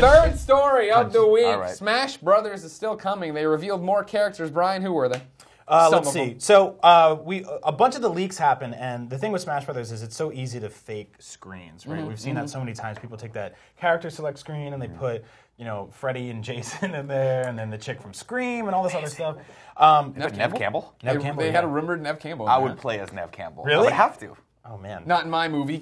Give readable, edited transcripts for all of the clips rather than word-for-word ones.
Third story of the week. All right. Smash Brothers is still coming. They revealed more characters. Brian, who were they? Let's see. So a bunch of the leaks happen, and the thing with Smash Brothers is it's so easy to fake screens, right? We've seen that so many times. People take that character select screen and they put, Freddy and Jason in there, and then the chick from Scream and all this other stuff. Nev Campbell? Nev Campbell, They yeah. had a rumored Nev Campbell. I would play as Nev Campbell. Really? I would have to. Oh man. Not in my movie.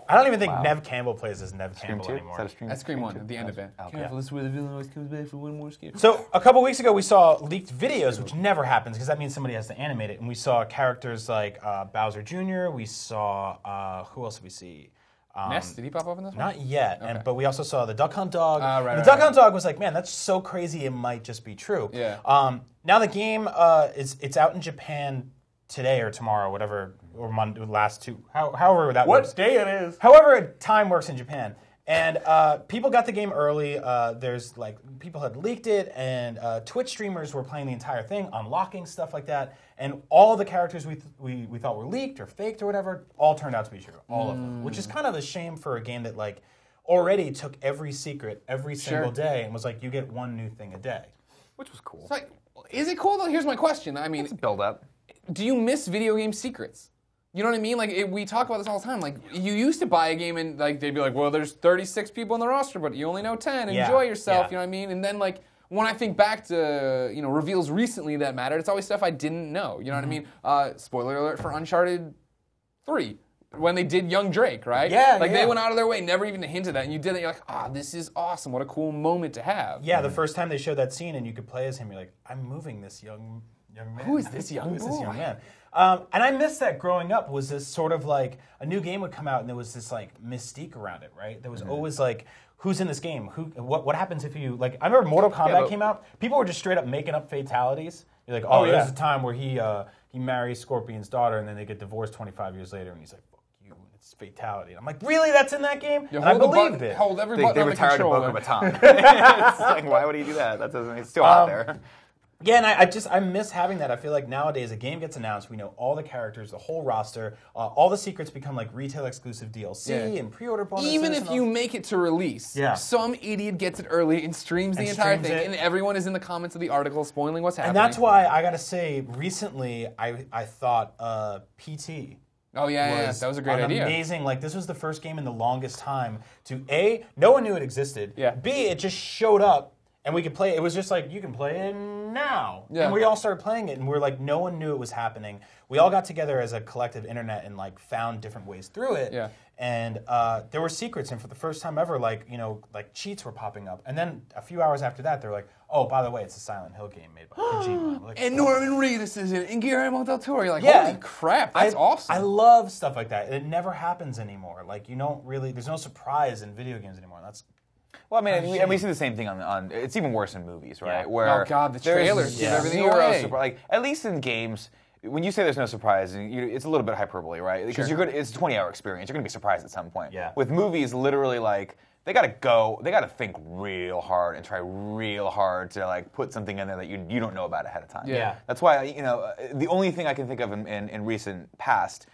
I don't even think Nev Campbell plays as Nev Scream Campbell 2? anymore. Is that a Scream? That's Scream 1 at the end of it. Okay. Careful, this is where the villain always comes back for one more scare. So a couple weeks ago, we saw leaked videos, which never happens because that means somebody has to animate it. And we saw characters like Bowser Jr. We saw who else did we see? Ness, did he pop up in this one? Not yet. Okay. But we also saw the Duck Hunt Dog. Right, the Duck Hunt Dog was like, man, that's so crazy. It might just be true. Yeah. Now the game it's out in Japan today or tomorrow, whatever, or Monday, last two, however that works. What day it is? However, time works in Japan. And people got the game early. There's people had leaked it, and Twitch streamers were playing the entire thing, unlocking stuff like that. And all the characters we thought were leaked or faked or whatever, all turned out to be true, all of them. Which is kind of a shame for a game that already took every secret every single day and was like, you get one new thing a day. Which was cool. It's like, is it cool though? Here's my question. I mean, Build up. do you miss video game secrets? You know what I mean? We talk about this all the time. Like, you used to buy a game and they'd be like, well, there's 36 people on the roster, but you only know 10. Enjoy yourself. You know what I mean? And then when I think back to reveals recently that mattered, it's always stuff I didn't know. You know what I mean? Spoiler alert for Uncharted 3. When they did Young Drake, right? Yeah, They went out of their way, never even to hint at that, and you did it. You're like, this is awesome. What a cool moment to have. Yeah, the first time they showed that scene and you could play as him, you're like, I'm moving this young man. Who is this young Who is this boy? young man? And I missed that growing up. Was this sort of like a new game would come out and there was this mystique around it, right? There was always who's in this game? What happens if you I remember Mortal Kombat came out. People were just straight up making up fatalities. You're like, there's a time where he marries Scorpion's daughter and then they get divorced 25 years later and he's like, fuck you, it's fatality. And I'm like, really? That's in that game? And I believed it. Hold every They button on the retired to controller. Boca Raton. It's like, why would he do that? It's still out there. Yeah, and I miss having that. I feel like nowadays a game gets announced, we know all the characters, the whole roster, all the secrets become retail exclusive DLC and pre-order bonuses. Even if you make it to release, some idiot gets it early and streams the entire thing, and everyone is in the comments of the article spoiling what's happening. And that's why I gotta say, recently I thought PT. Oh yeah, that was a great idea. Amazing. This was the first game in the longest time to A, no one knew it existed. Yeah. B, it just showed up. And we could play it. It was just like, you can play it now. Yeah. And we all started playing it, and we're like, no one knew it was happening. We all got together as a collective internet and found different ways through it. Yeah. And there were secrets, and for the first time ever, cheats were popping up. And then a few hours after that, they're like, oh, by the way, it's a Silent Hill game made by Kojima. Like, And Norman Reedus is in it, and Guillermo del Toro. You're like, Yeah. holy crap, that's awesome. I love stuff like that. It never happens anymore. You don't really, there's no surprise in video games anymore. That's Well, I mean, and we see the same thing on. It's even worse in movies, right? Yeah. Where Oh, God, the there's trailers give everything zero away. surprise. At least in games, when you say there's no surprise, it's a little bit hyperbole, right? Because it's a 20-hour experience. You're going to be surprised at some point. Yeah. With movies, literally, they got to think real hard and try real hard to put something in there that you don't know about ahead of time. Yeah. That's why the only thing I can think of in recent past.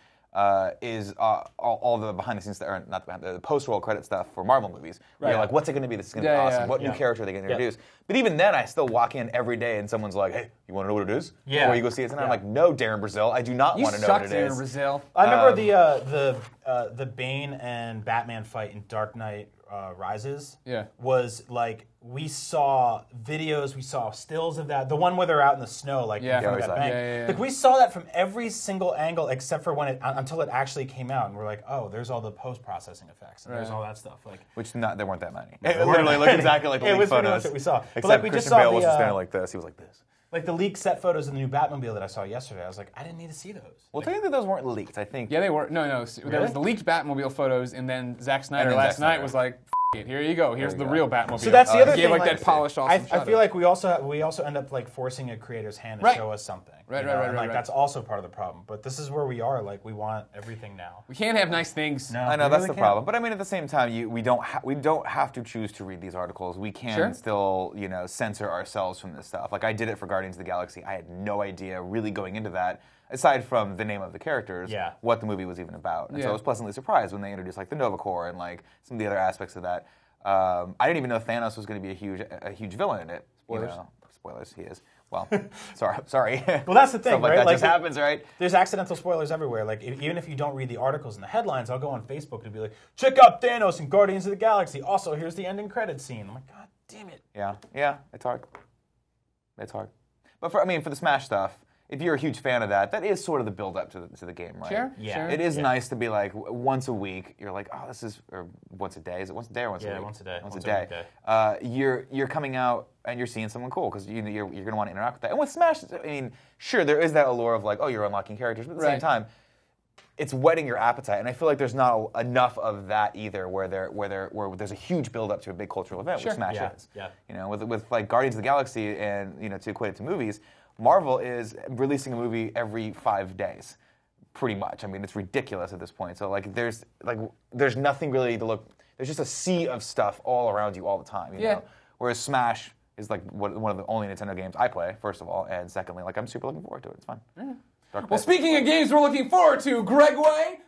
Is all the behind the scenes, or not the post-roll credit stuff for Marvel movies. Where you're like, what's it going to be? This is going to be awesome. What new character are they going to introduce? But even then, I still walk in every day and someone's like, hey, you want to know what it is? Yeah. Or you go see it, and I'm like, no, Darren Brazil, I do not want to know what it Darren is. Brazil. I remember the Bane and Batman fight in Dark Knight Rises. Yeah. Was we saw videos, we saw stills of that. The one where they're out in the snow, in front of that bank. Yeah. We saw that from every single angle except for until it actually came out, and we're like, oh, there's all the post-processing effects, and there's all that stuff. Which there weren't that many. It literally looked exactly like the It leaked was pretty photos. much what we saw. Except But we just Christian saw Bale wasn't standing the like this. He was like this. the leaked set photos of the new Batmobile that I saw yesterday. I was like, I didn't need to see those. Well, technically those weren't leaked. I think. Yeah, they were. No. There was the leaked Batmobile photos, and then Zack Snyder then last Zack night Snyder. was like, it. Here you go. Here's the real Batmobile. So that's the other Gave thing. that polished awesome I feel like we also end up forcing a creator's hand to show us something. Right. That's also part of the problem. But this is where we are. We want everything now. We can't have nice things. No, I know we that's really the can't. problem, but I mean at the same time, we don't have to choose to read these articles. We can still censor ourselves from this stuff. Like I did it for Guardians of the Galaxy. I had no idea really going into that, aside from the name of the characters, what the movie was even about. And so I was pleasantly surprised when they introduced the Nova Corps and some of the other aspects of that. I didn't even know Thanos was going to be a huge villain in it. Spoilers. Spoilers, he is. Well, sorry. Well, that's the thing, Stuff like right? that just happens, right? There's accidental spoilers everywhere. Like, even if you don't read the articles and the headlines, I'll go on Facebook and be like, check out Thanos in Guardians of the Galaxy. Also, here's the ending credits scene. I'm like, God damn it. Yeah, it's hard. It's hard. But for the Smash stuff, if you're a huge fan of that, that is sort of the build-up to the game, right? Sure. Yeah. It is nice to be like, once a week, you're like, oh, this is, or once a day. Is it once a day or once a week? Yeah, once a day. Once a day. You're coming out and you're seeing someone cool because you're going to want to interact with that. And with Smash, I mean, sure, there is that allure of like, oh, you're unlocking characters, but at the same time, it's whetting your appetite. And I feel like there's not enough of that either, where there's a huge build-up to a big cultural event, which Smash is. Yeah. You know, with like Guardians of the Galaxy, and to equate it to movies, Marvel is releasing a movie every 5 days, pretty much. I mean, it's ridiculous at this point. So there's nothing really to look. There's just a sea of stuff all around you all the time. You know? Whereas Smash is like one of the only Nintendo games I play, first of all, and secondly, like I'm super looking forward to it. It's fun. Well, speaking of games we're looking forward to, Greg Way,